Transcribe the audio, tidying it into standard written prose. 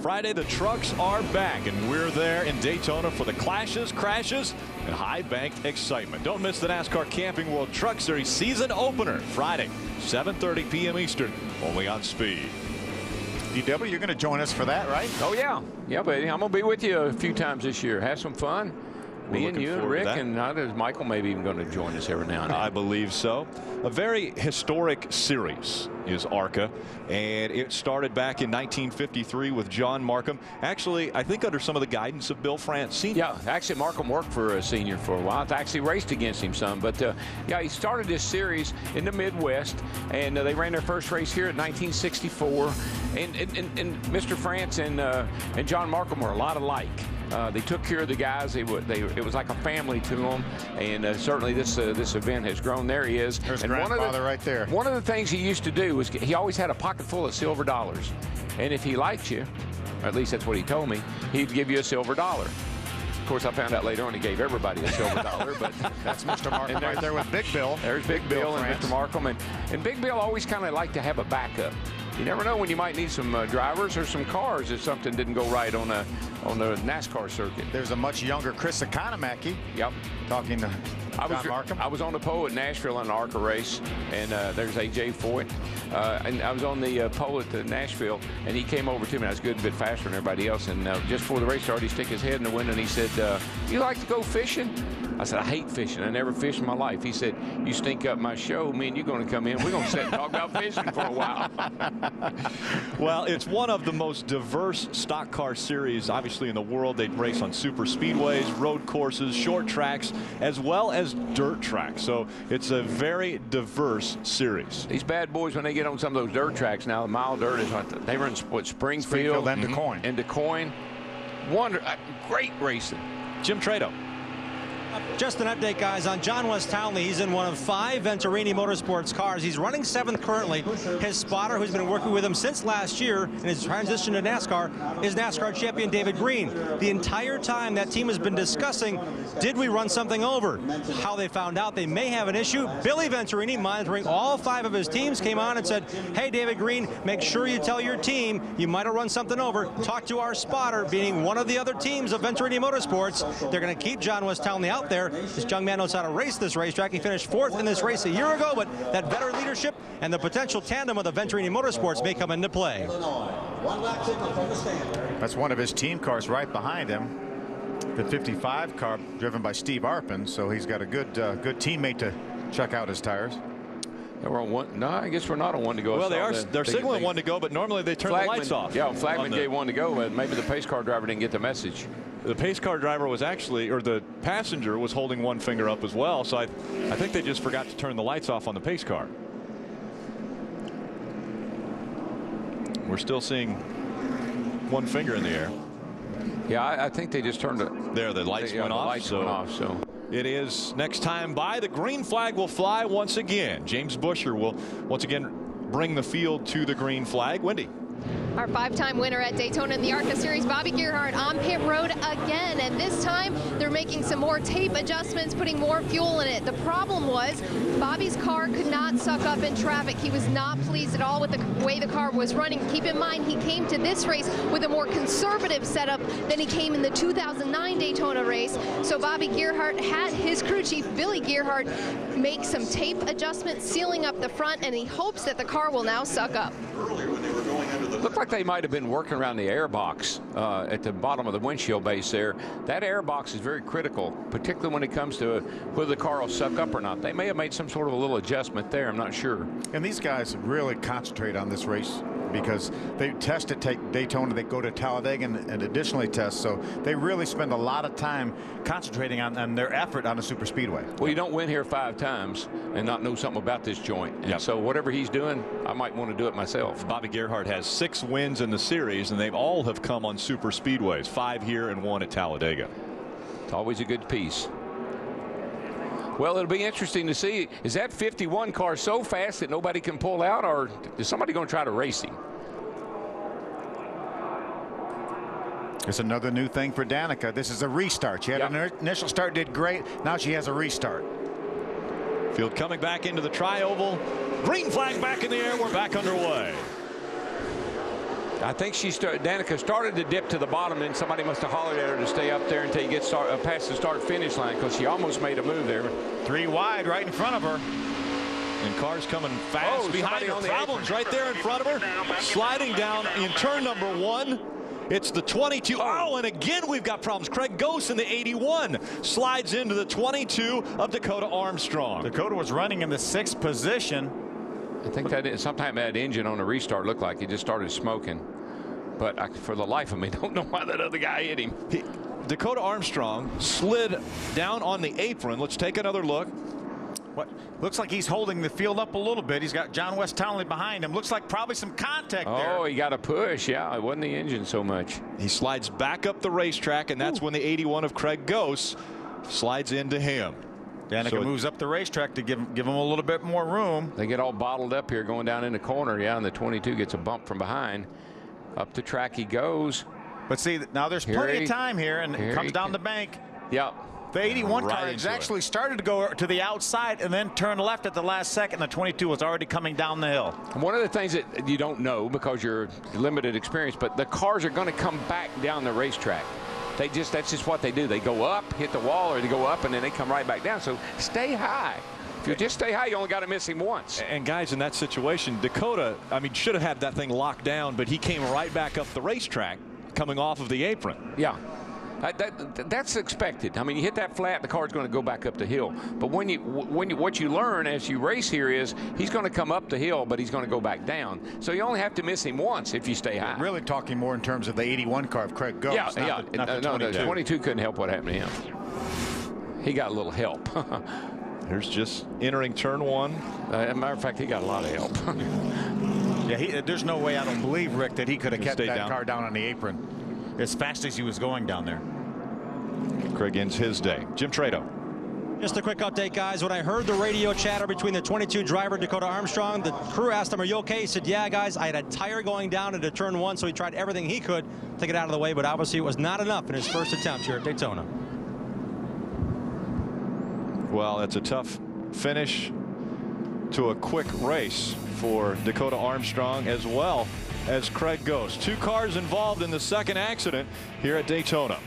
Friday, the trucks are back, and we're there in Daytona for the clashes, crashes, and high-banked excitement. Don't miss the NASCAR Camping World Truck Series season opener, Friday, 7:30 p.m. Eastern, only on Speed. DW, you're going to join us for that, right? Oh, yeah. Yeah, buddy. I'm going to be with you a few times this year. Have some fun. Me and you and Rick, and Michael maybe even going to join us every now and then. I believe so. A very historic series is ARCA, and it started back in 1953 with John Markham. Actually, I think under some of the guidance of Bill France Sr. Yeah, actually Markham worked for a senior for a while. I actually raced against him some, but yeah, he started this series in the Midwest, and they ran their first race here in 1964. And Mr. France and John Markham were a lot alike. They took care of the guys. It was like a family to them, and certainly this event has grown. There he is. There's and grandfather right there. One of the things he used to do was he always had a pocket full of silver dollars, and if he liked you, or at least that's what he told me, he'd give you a silver dollar. Of course, I found out later on he gave everybody a silver dollar, but that's Mr. Markham right there with Big Bill. There's Big Bill and Mr. Markham, and Big Bill always kind of liked to have a backup. You never know when you might need some drivers or some cars if something didn't go right on the NASCAR circuit. There's a much younger Chris Economaki. Yep. Talking to John Markham. I was on the pole at Nashville in an ARCA race, and there's AJ Foyt. And I was on the pole at Nashville, and he came over to me. I was good, a bit faster than everybody else. And just before the race started, he stuck his head in the window, and he said, "You like to go fishing?" I said, "I hate fishing. I never fished in my life." He said, "You stink up my show. Me and you going to come in. We're going to sit and talk about fishing for a while." Well, it's one of the most diverse stock car series, obviously, in the world. They race on super speedways, road courses, short tracks, as well as dirt tracks. So it's a very diverse series. These bad boys, when they get on some of those dirt tracks now, the mile dirt is what they were in Springfield and DuQuoin. And DuQuoin. Great racing. Jim Trado. Just an update, guys, on John West Townley. He's in one of 5 Venturini Motorsports cars. He's running 7th currently. His spotter, who's been working with him since last year in his transition to NASCAR, is NASCAR champion David Green. The entire time that team has been discussing, did we run something over? How they found out they may have an issue. Billy Venturini, monitoring all 5 of his teams, came on and said, "Hey, David Green, make sure you tell your team you might have run something over. Talk to our spotter," being one of the other teams of Venturini Motorsports. They're going to keep John West Townley out there. This young man knows how to race this racetrack. He finished 4th in this race a year ago, but that veteran leadership and the potential tandem of the Venturini Motorsports may come into play. That's one of his team cars right behind him. The 55 car driven by Steve Arpin, so he's got a good teammate to check out his tires. We're on one. No, I guess we're not on one to go. Well, they're signaling one to go, but normally they turn the lights off. Yeah, Flagman gave one to go, but maybe the pace car driver didn't get the message. The pace car driver was actually, or the passenger was holding one finger up as well, so I think they just forgot to turn the lights off on the pace car. We're still seeing one finger in the air. Yeah, I think they just turned it. There, the lights went off. So it is next time by. The green flag will fly once again. James Busher will once again bring the field to the green flag. Wendy. Our 5-time winner at Daytona in the ARCA Series, Bobby Gerhart, on pit road again. And this time, they're making some more tape adjustments, putting more fuel in it. The problem was Bobby's car could not suck up in traffic. He was not pleased at all with the way the car was running. Keep in mind, he came to this race with a more conservative setup than he came in the 2009 Daytona race. So Bobby Gerhart had his crew chief, Billy Gerhart, make some tape adjustments, sealing up the front, and he hopes that the car will now suck up. Looked like they might have been working around the air box at the bottom of the windshield base there. That air box is very critical, particularly when it comes to whether the car will suck up or not. They may have made some sort of a little adjustment there. I'm not sure. And these guys really concentrate on this race because they test at Daytona, they go to Talladega and additionally test. So they really spend a lot of time concentrating on their effort on the super speedway. Well, you don't win here 5 times and not know something about this joint. And so whatever he's doing, I might want to do it myself. Bobby Gerhart has 6 wins in the series, and they've all have come on super speedways. 5 here and 1 at Talladega. It's always a good piece. Well, it'll be interesting to see. Is that 51 car so fast that nobody can pull out, or is somebody going to try to race him? It's another new thing for Danica. This is a restart. She had an initial start, did great. Now she has a restart. Field coming back into the tri-oval. Green flag back in the air. We're back underway. I think Danica started to dip to the bottom, and somebody must have hollered at her to stay up there until you get past the start-finish line, because she almost made a move there. 3 wide right in front of her. And cars coming fast behind her. Problems right there in front of her. Sliding down in turn number 1. It's the 22. Oh, and again we've got problems. Craig Ghost in the 81 slides into the 22 of Dakota Armstrong. Dakota was running in the 6th position. I think that sometime that engine on the restart looked like he just started smoking. But for the life of me, don't know why that other guy hit him. Dakota Armstrong slid down on the apron. Let's take another look. What looks like he's holding the field up a little bit. He's got John West Townley behind him. Looks like probably some contact there. Oh, he got a push. Yeah, it wasn't the engine so much. He slides back up the racetrack, and that's when the 81 of Craig Ghost slides into him. Danica moves up the racetrack to give him a little bit more room. They get all bottled up here going down in the corner. Yeah, and the 22 gets a bump from behind. Up the track he goes. But see, now there's plenty of time here, and it comes down the bank. Yeah. The 81 car actually started to go to the outside and then turn left at the last second. The 22 was already coming down the hill. One of the things that you don't know because you're limited experience, but the cars are going to come back down the racetrack. That's just what they do. They go up, hit the wall, or they go up and then they come right back down. So stay high. If you just stay high, you only got to miss him once. And guys, in that situation, Dakota, I mean, should have had that thing locked down, but he came right back up the racetrack coming off of the apron. Yeah. That's expected. I mean, you hit that flat, the car's going to go back up the hill. But what you learn as you race here is he's going to come up the hill, but he's going to go back down. So you only have to miss him once if you stay high. Really talking more in terms of the 81 car of Craig Ghost. Yeah, not the 22. The 22 couldn't help what happened to him. He got a little help. Here's just entering turn 1. As a matter of fact, he got a lot of help. Yeah, there's no way, I don't believe, Rick, that he could have kept that car down on the apron as fast as he was going down there. Craig ends his day. Jim Trado. Just a quick update, guys. When I heard the radio chatter between the 22 driver, Dakota Armstrong, the crew asked him, "Are you okay?" He said, "Yeah, guys, I had a tire going down into turn 1, so he tried everything he could to get out of the way, but obviously it was not enough in his first attempt here at Daytona." Well, it's a tough finish to a quick race for Dakota Armstrong as well as Craig Ghost. 2 cars involved in the second accident here at Daytona.